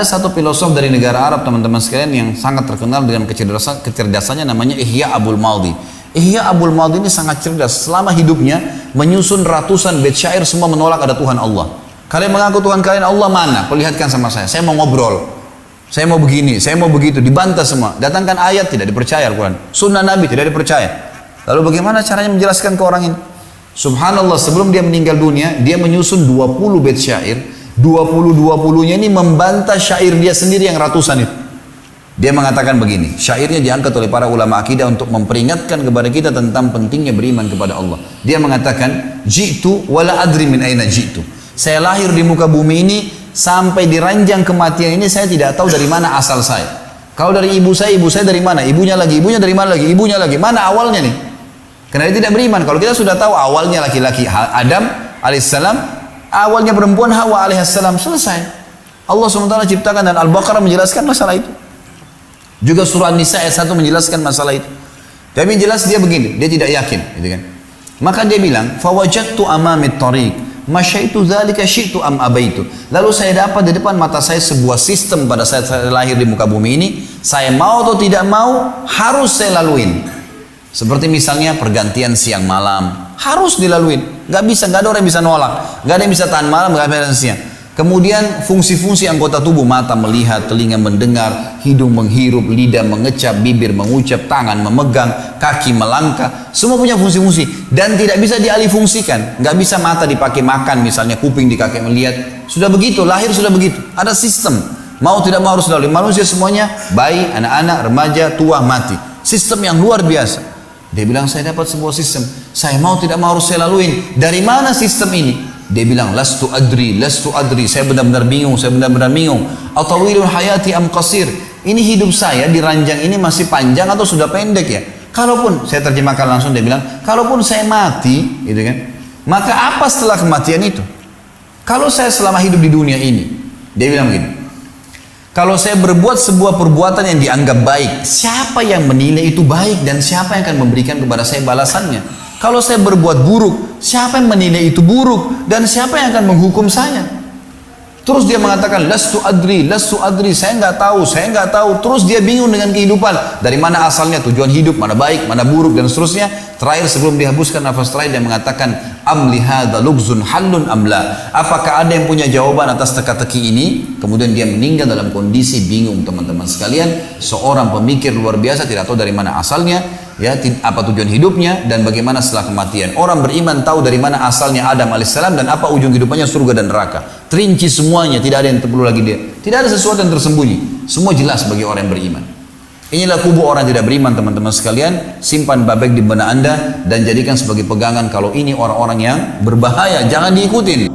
Ada satu filosof dari negara Arab teman-teman sekalian yang sangat terkenal dengan kecerdasannya, namanya Ihya Abul Maldi. Ihya Abul Maldi ini sangat cerdas. Selama hidupnya menyusun ratusan bait syair semua menolak ada Tuhan Allah. Kalian mengaku Tuhan kalian Allah mana? Perlihatkan sama saya mau ngobrol. Saya mau begini, saya mau begitu, dibantah semua. Datangkan ayat, tidak dipercaya Al-Quran. Sunnah Nabi, tidak dipercaya. Lalu bagaimana caranya menjelaskan ke orang ini? Subhanallah, sebelum dia meninggal dunia, dia menyusun 20 bait syair. 20-20-nya ini membantah syair dia sendiri yang ratusan itu. Dia mengatakan begini, syairnya diangkat oleh para ulama akidah untuk memperingatkan kepada kita tentang pentingnya beriman kepada Allah. Dia mengatakan, ji'tu wala adri min aina ji'tu. Saya lahir di muka bumi ini, sampai di ranjang kematian ini saya tidak tahu dari mana asal saya. Kalau dari ibu saya dari mana? Ibunya dari mana lagi? Ibunya lagi. Mana awalnya nih? Karena dia tidak beriman. Kalau kita sudah tahu awalnya laki-laki Adam alaihissalam, awalnya perempuan Hawa alaihissalam, selesai. Allah SWT ciptakan, dan Al-Baqarah menjelaskan masalah itu. Juga surah Nisa ayat 1 menjelaskan masalah itu. Tapi jelas dia begini, dia tidak yakin, gitu kan. Maka dia bilang, fawajadtu amamit tariq, masyaitu dzalika syi'tu am abaitu. Lalu saya dapat di depan mata saya sebuah sistem pada saat saya lahir di muka bumi ini, saya mau atau tidak mau harus saya laluin. Seperti misalnya pergantian siang malam, harus dilaluin. Gak bisa, gak ada orang yang bisa nolak. Gak ada yang bisa tahan malam, gak ada yang siang. Kemudian fungsi-fungsi anggota tubuh, mata melihat, telinga mendengar, hidung menghirup, lidah mengecap, bibir mengucap, tangan memegang, kaki melangkah. Semua punya fungsi-fungsi. Dan tidak bisa dialihfungsikan. Gak bisa mata dipakai makan misalnya, kuping dipakai melihat. Sudah begitu, lahir sudah begitu. Ada sistem. Mau tidak mau harus dilalui. Manusia semuanya, bayi, anak-anak, remaja, tua, mati. Sistem yang luar biasa. Dia bilang, saya dapat sebuah sistem. Saya mau tidak mau harus saya laluin. Dari mana sistem ini? Dia bilang, lastu adri. Saya benar-benar bingung. Atawilul hayati am qasir. Ini hidup saya di ranjang ini masih panjang atau sudah pendek ya? Kalaupun, saya terjemahkan langsung, dia bilang, kalaupun saya mati, gitu kan? Maka apa setelah kematian itu? Kalau saya selama hidup di dunia ini, dia bilang begini, kalau saya berbuat sebuah perbuatan yang dianggap baik, siapa yang menilai itu baik dan siapa yang akan memberikan kepada saya balasannya? Kalau saya berbuat buruk, siapa yang menilai itu buruk dan siapa yang akan menghukum saya? Terus dia mengatakan, lastu adri, saya nggak tahu. Terus dia bingung dengan kehidupan. Dari mana asalnya, tujuan hidup, mana baik, mana buruk, dan seterusnya. Terakhir sebelum dihapuskan nafas terakhir, dia mengatakan, am lihadza lugzun hallun amla. Apakah ada yang punya jawaban atas teka-teki ini? Kemudian dia meninggal dalam kondisi bingung, teman-teman sekalian. Seorang pemikir luar biasa, tidak tahu dari mana asalnya, ya, apa tujuan hidupnya dan bagaimana setelah kematian. Orang beriman tahu dari mana asalnya Adam alaihissalam dan apa ujung hidupnya, surga dan neraka. Terinci semuanya, tidak ada yang perlu lagi dia. Tidak ada sesuatu yang tersembunyi. Semua jelas bagi orang yang beriman. Inilah kubu orang yang tidak beriman, teman-teman sekalian. Simpan babek di benak Anda dan jadikan sebagai pegangan kalau ini orang-orang yang berbahaya, jangan diikutin.